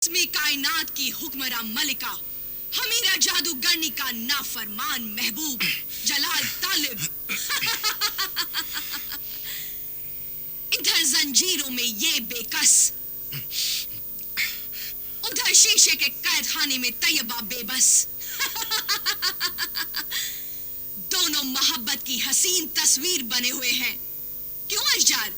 इसमें कायनात की हुक्मरां मलिका, हमीरा जादूगरनी का नाफरमान महबूब जलाल तालिब। इधर जंजीरों में ये बेकस, उधर शीशे के कैद खाने में तैयबा बेबस। दोनों मोहब्बत की हसीन तस्वीर बने हुए हैं। क्यों अशजार?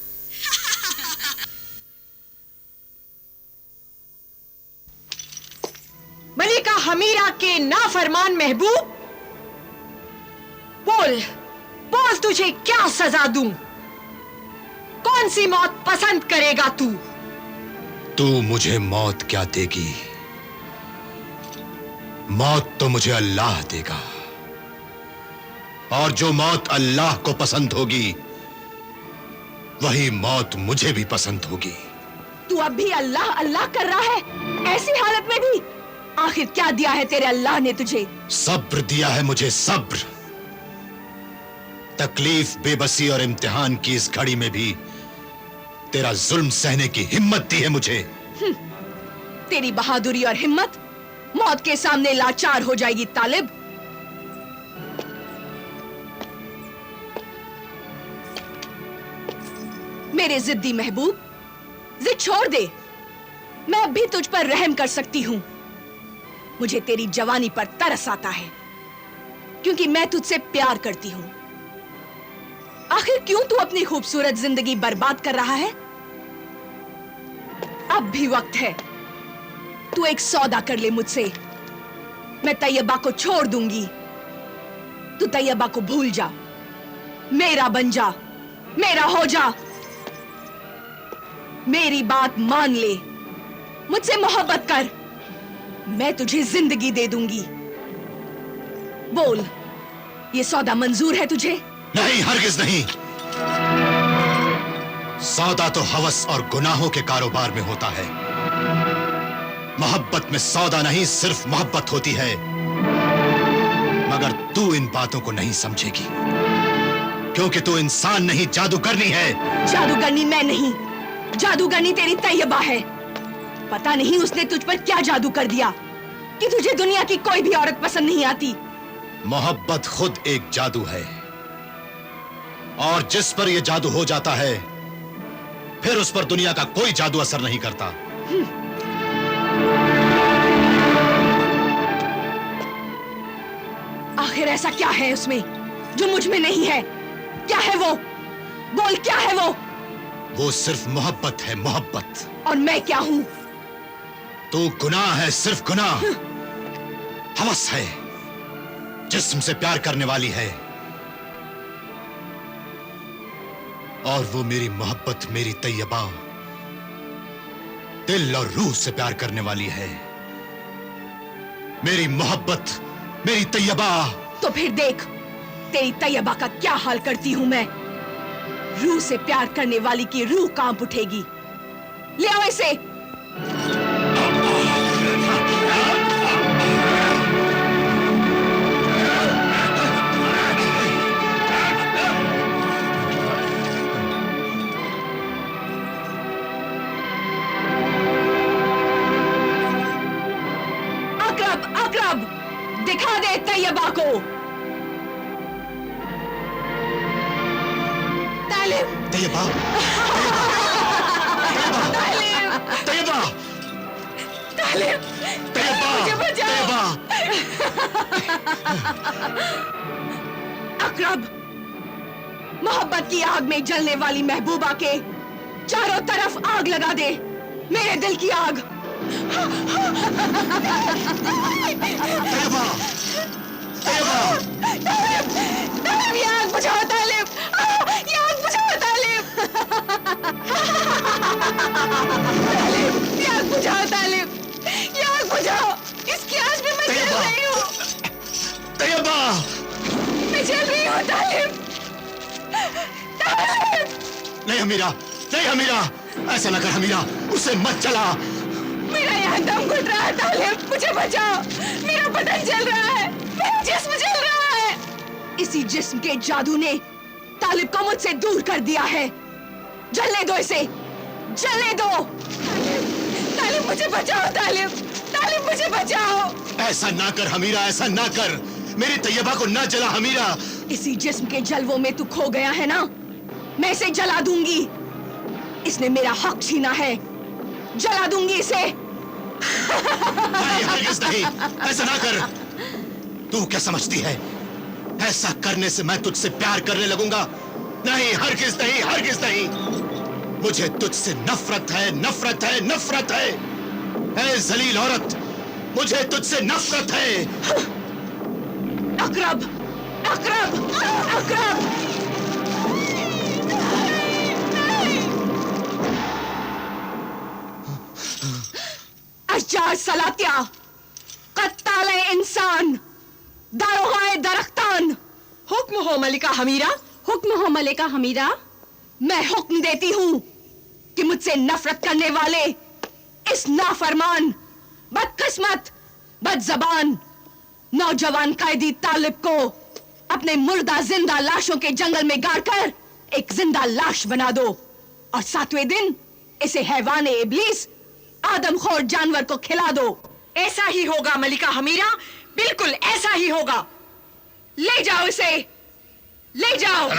मलिका हमीरा के नाफरमान महबूब, बोल बोल, तुझे क्या सजा दूं? कौन सी मौत पसंद करेगा तू? तू मुझे मौत क्या देगी? मौत तो मुझे अल्लाह देगा, और जो मौत अल्लाह को पसंद होगी वही मौत मुझे भी पसंद होगी। तू अब भी अल्लाह अल्लाह कर रहा है, ऐसी हालत में भी? आखिर क्या दिया है तेरे अल्लाह ने तुझे? सब्र दिया है मुझे, सब्र। तकलीफ, बेबसी और इम्तिहान की इस घड़ी में भी तेरा जुल्म सहने की हिम्मत दी है मुझे। तेरी बहादुरी और हिम्मत मौत के सामने लाचार हो जाएगी तालिब। मेरे जिद्दी महबूब, जिद छोड़ दे। मैं अब भी तुझ पर रहम कर सकती हूं। मुझे तेरी जवानी पर तरस आता है, क्योंकि मैं तुझसे प्यार करती हूं। आखिर क्यों तू अपनी खूबसूरत जिंदगी बर्बाद कर रहा है? अब भी वक्त है। तू एक सौदा कर ले मुझसे। मैं तैयबा को छोड़ दूंगी। तू तैयबा को भूल जा, मेरा बन जा, मेरा हो जा। मेरी बात मान ले, मुझसे मोहब्बत कर, मैं तुझे जिंदगी दे दूंगी। बोल, ये सौदा मंजूर है तुझे? नहीं, हरगिज नहीं। सौदा तो हवस और गुनाहों के कारोबार में होता है। मोहब्बत में सौदा नहीं, सिर्फ मोहब्बत होती है। मगर तू इन बातों को नहीं समझेगी, क्योंकि तू इंसान नहीं, जादूगरनी है। जादूगरनी मैं नहीं, जादूगरनी तेरी तैयबा है। पता नहीं उसने तुझ पर क्या जादू कर दिया कि तुझे दुनिया की कोई भी औरत पसंद नहीं आती। मोहब्बत खुद एक जादू है, और जिस पर यह जादू हो जाता है फिर उस पर दुनिया का कोई जादू असर नहीं करता। आखिर ऐसा क्या है उसमें जो मुझ में नहीं है? क्या है वो? बोल, क्या है वो? वो सिर्फ मोहब्बत है, मोहब्बत। और मैं क्या हूं? तू गुनाह है, सिर्फ गुनाह। हवस है, जिस्म से प्यार करने वाली है, और वो मेरी मोहब्बत, मेरी तैयबा, दिल और रूह से प्यार करने वाली है। मेरी मोहब्बत, मेरी तैयबा। तो फिर देख तेरी तैयबा का क्या हाल करती हूं मैं। रूह से प्यार करने वाली की रूह कांप उठेगी। ले आओ इसे। अकरब, अकरब, दिखा दे तैयबा को। तालिब, तैयबा, तैयबा, तालिब, तैयबा, मुझे बचाओ। अकरब, मोहब्बत की आग में जलने वाली महबूबा के चारों तरफ आग लगा दे, मेरे दिल की आग। तैयबा, तैयबा, तालिब, ये आग बुझाओ तालिब, ये आग बुझाओ तालिब। तालिब, ये आग बुझाओ तालिब, ये आग बुझाओ। इसकी आग में मैं जल रही हूँ। तैयबा, मैं जल रही हूँ तालिब, तालिब। नहीं हमीरा, नहीं हमीरा, ऐसा ना कर हमीरा, उसे मत जला। मेरा यहाँ दम घुट रहा है तालिब, मुझे बचाओ। मेरा बदन जल रहा है, मेरा जिस्म जल रहा है। इसी जिस्म के जादू ने तालिब को मुझसे दूर कर दिया है। जलने दो इसे, जलने दो। तालिब, तालिब मुझे बचाओ तालिब, तालिब मुझे बचाओ। ऐसा ना कर हमीरा, ऐसा ना कर। मेरी तैयबा को ना जला हमीरा। इसी जिस्म के जलवों में तू खो गया है ना, मैं इसे जला दूंगी। इसने मेरा हक छीना है, जला दूंगी इसे। नहीं, हरगिज़ नहीं, ऐसा ना कर। तू क्या समझती है, ऐसा करने से मैं तुझसे प्यार करने लगूंगा? नहीं, हरगिज़ नहीं, हरगिज़ नहीं। मुझे तुझसे नफरत है, नफरत है, नफरत है। ऐ जलील औरत, मुझे तुझसे नफरत है। अकरब, अकरब, अकरब। अशजार सलातिया, कत्ताले इंसान, दारोगाए दरख्तान। हुक्म हो मलिका हमीरा। हुक्म हो मलिका हमीरा। मैं हुक्म देती हूँ कि मुझसे नफरत करने वाले इस नाफरमान, बदकिस्मत, बदजबान नौजवान कैदी तालिब को अपने मुर्दा जिंदा लाशों के जंगल में गाड़कर एक जिंदा लाश बना दो और 7वें दिन इसे हैवान इब्लीस, आदमखोर जानवर को खिला दो। ऐसा ही होगा मलिका हमीरा, बिल्कुल ऐसा ही होगा। ले जाओ इसे, ले जाओ।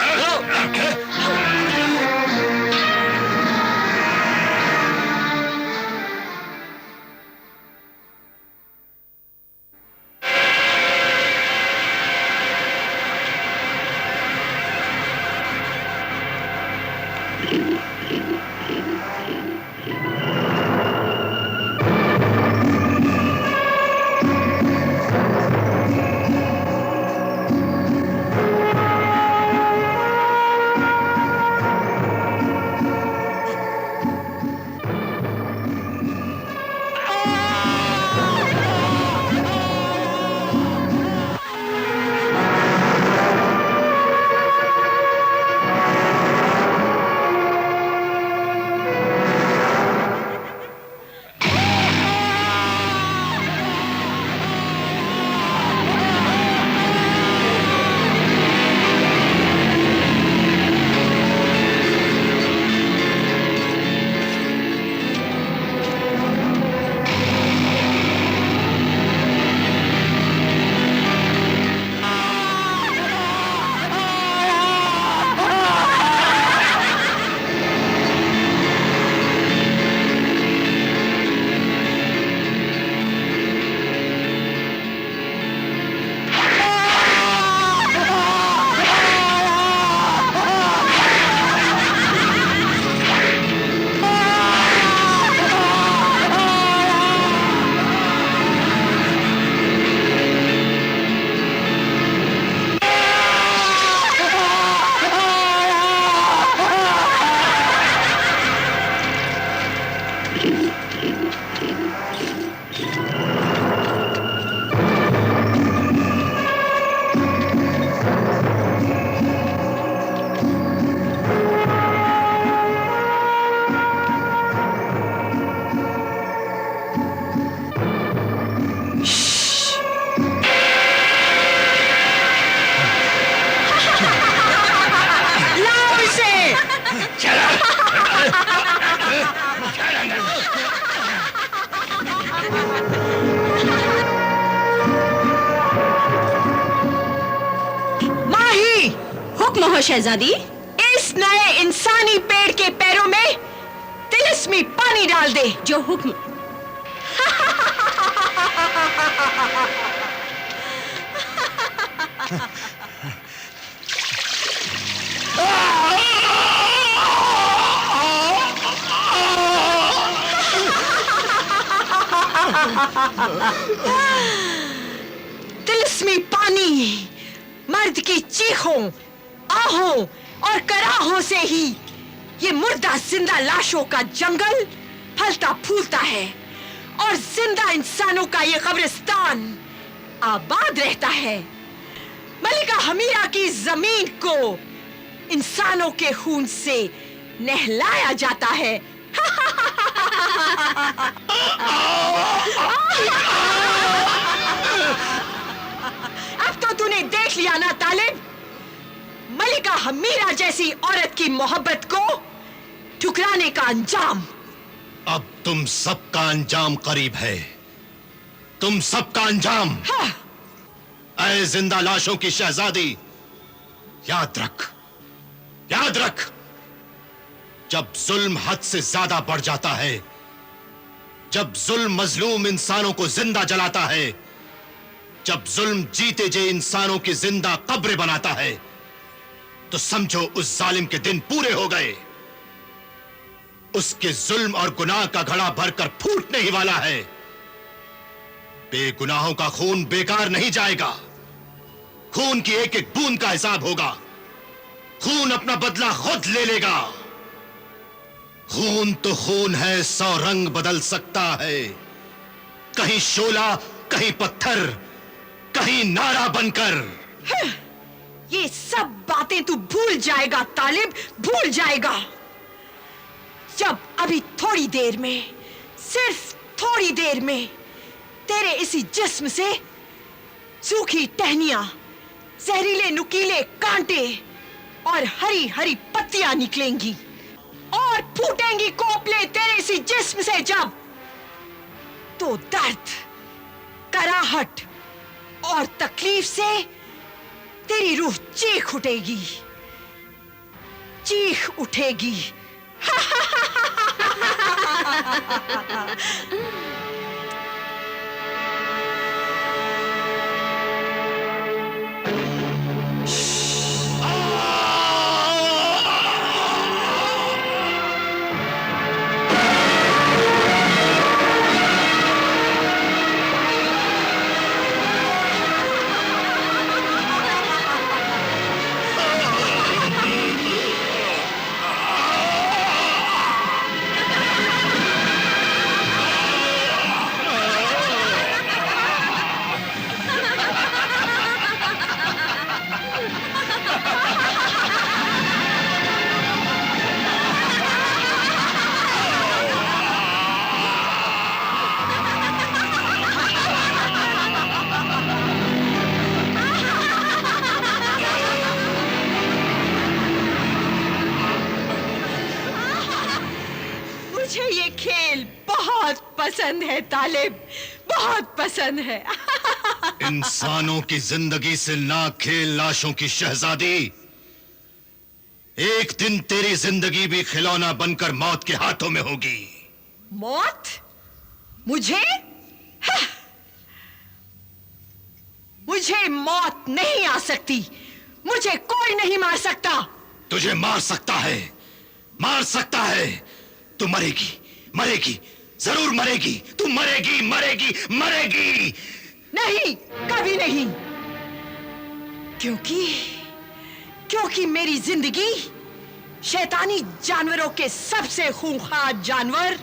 हुक्म हो शहजादी। इस नए इंसानी पेड़ के पैरों में तिलिस्मी पानी डाल दे। जो हुक्म। तिलिस्मी पानी मर्द की चीखों, आहों और कराहों से ही ये मुर्दा जिंदा लाशों का जंगल फलता फूलता है और जिंदा इंसानों का ये कब्रिस्तान आबाद रहता है। मलिका हमीरा की जमीन को इंसानों के खून से नहलाया जाता है। अब तो तूने देख लिया ना तालिब, मलिका हमीरा जैसी औरत की मोहब्बत को ठुकराने का अंजाम। अब तुम सबका अंजाम करीब है, तुम सबका अंजाम। हाँ। ऐ जिंदा लाशों की शहजादी, याद रख, याद रख, जब जुल्म हद से ज्यादा बढ़ जाता है, जब जुल्म मजलूम इंसानों को जिंदा जलाता है, जब जुल्म जीते जे इंसानों की जिंदा कब्र बनाता है, तो समझो उस जालिम के दिन पूरे हो गए। उसके जुल्म और गुनाह का घड़ा भरकर फूटने ही वाला है। बेगुनाहों का खून बेकार नहीं जाएगा। खून की एक एक बूंद का हिसाब होगा। खून अपना बदला खुद ले लेगा। खून तो खून है, 100 रंग बदल सकता है। कहीं शोला, कहीं पत्थर, कहीं नारा बनकर। ये सब बातें तू भूल जाएगा तालिब, भूल जाएगा। जब अभी थोड़ी देर में, सिर्फ थोड़ी देर में तेरे इसी जिस्म से सूखी टहनियां, जहरीले नुकीले कांटे और हरी हरी पत्तियां निकलेंगी और फूटेंगी कोपले तेरे इसी जिस्म से, जब तो दर्द, कराहट और तकलीफ से तेरी रूह चीख उठेगी, चीख उठेगी। मुझे ये खेल बहुत पसंद है तालिब, बहुत पसंद है। इंसानों की जिंदगी से ना खेल लाशों की शहजादी। एक दिन तेरी जिंदगी भी खिलौना बनकर मौत के हाथों में होगी। मौत? मुझे? हाँ। मुझे मौत नहीं आ सकती। मुझे कोई नहीं मार सकता। तुझे मार सकता है, मार सकता है। तू मरेगी, मरेगी, जरूर मरेगी। तू मरेगी, मरेगी, मरेगी। नहीं, कभी नहीं। क्योंकि मेरी जिंदगी शैतानी जानवरों के सबसे खूंखार जानवर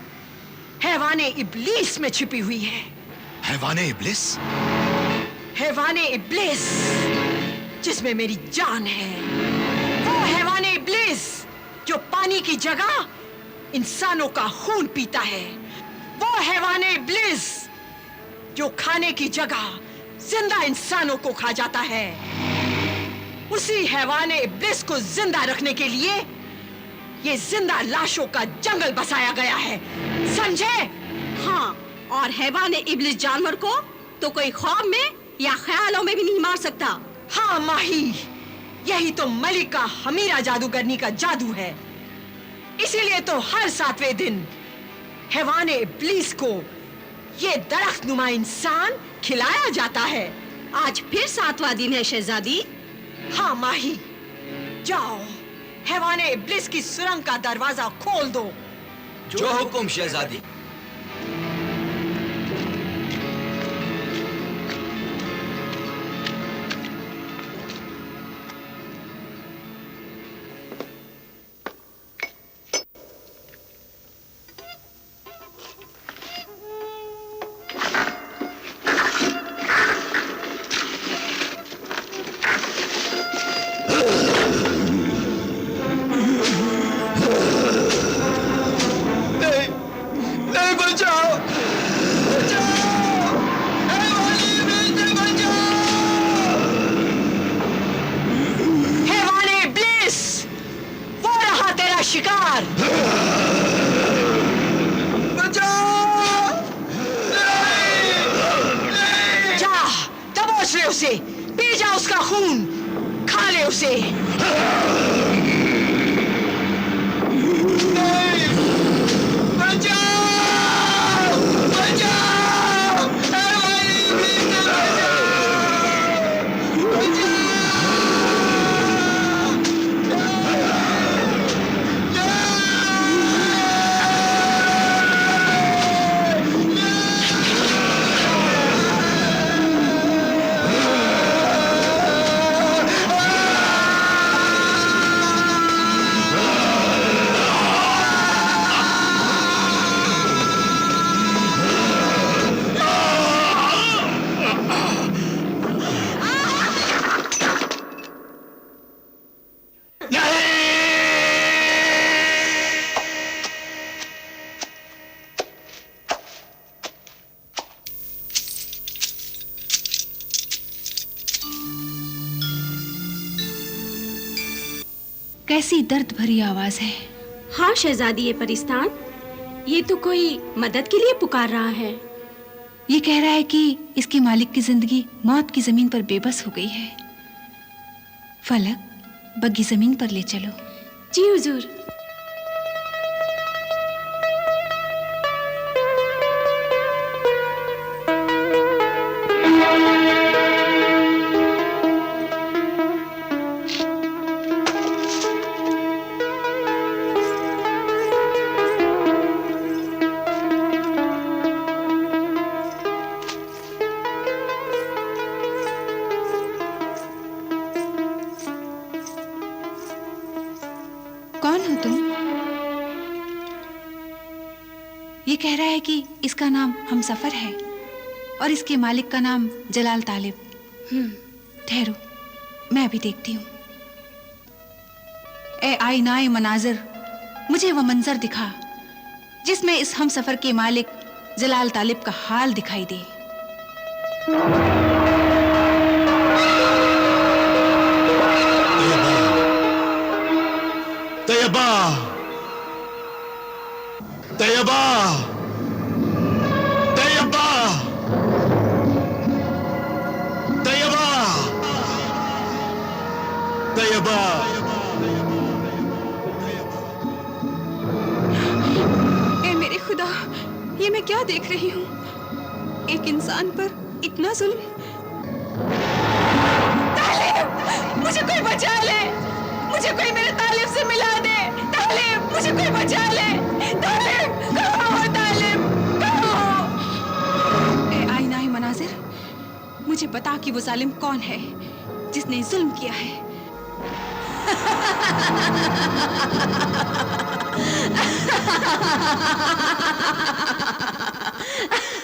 हैवाने इब्लीस में छिपी हुई है। हैवाने इब्लिस? हैवाने इब्लिस जिसमें मेरी जान है। वो हैवाने इब्लिस जो पानी की जगह इंसानों का खून पीता है। वो हैवाने इब्लिस जो खाने की जगह जिंदा इंसानों को खा जाता है। उसी हैवाने इब्लिस को जिंदा रखने के लिए ये जिंदा लाशों का जंगल बसाया गया है, समझे? हाँ, और हैवाने इब्लिस जानवर को तो कोई ख्वाब में या ख्यालों में भी नहीं मार सकता। हाँ माही, यही तो मलिका हमीरा जादूगरनी का जादू है। इसीलिए तो हर 7वें दिन हैवाने इब्लिस को ये दरख्त नुमा इंसान खिलाया जाता है। आज फिर 7वां दिन है शहजादी। हाँ माही, जाओ हैवाने इब्लिस की सुरंग का दरवाजा खोल दो। जो हुक्म शहजादी। उसे, पी जा उसका खून, खा ले उसे। कैसी दर्द भरी आवाज है। हाँ शहजादी ये परिस्तान, ये तो कोई मदद के लिए पुकार रहा है। ये कह रहा है कि इसके मालिक की जिंदगी मौत की जमीन पर बेबस हो गई है। फलक, बग्गी जमीन पर ले चलो। जी हुजूर। कौन हो तुम? ये कह रहा है कि इसका नाम हमसफर है और इसके मालिक का नाम जलाल तालिब। ठहरो, मैं अभी देखती हूँ। ए आईनाए मनाजिर, मुझे वह मंजर दिखा जिसमें इस हमसफर के मालिक जलाल तालिब का हाल दिखाई दे। तैयबा, तैयबा, तैयबा, तैयबा, तैयबा। ए मेरे खुदा, ये मैं क्या देख रही हूँ? एक इंसान पर इतना जुल्म। तालिब, मुझे कोई बचा ले, मुझे कोई मेरे तालिब से मिला दे। तालिब, मुझे कोई बचा ले। तालिब, कहाँ हो तालिब? कहाँ हो? ए आईनाए मनाजिर, मुझे बता कि वो जालिम कौन है जिसने जुल्म किया है।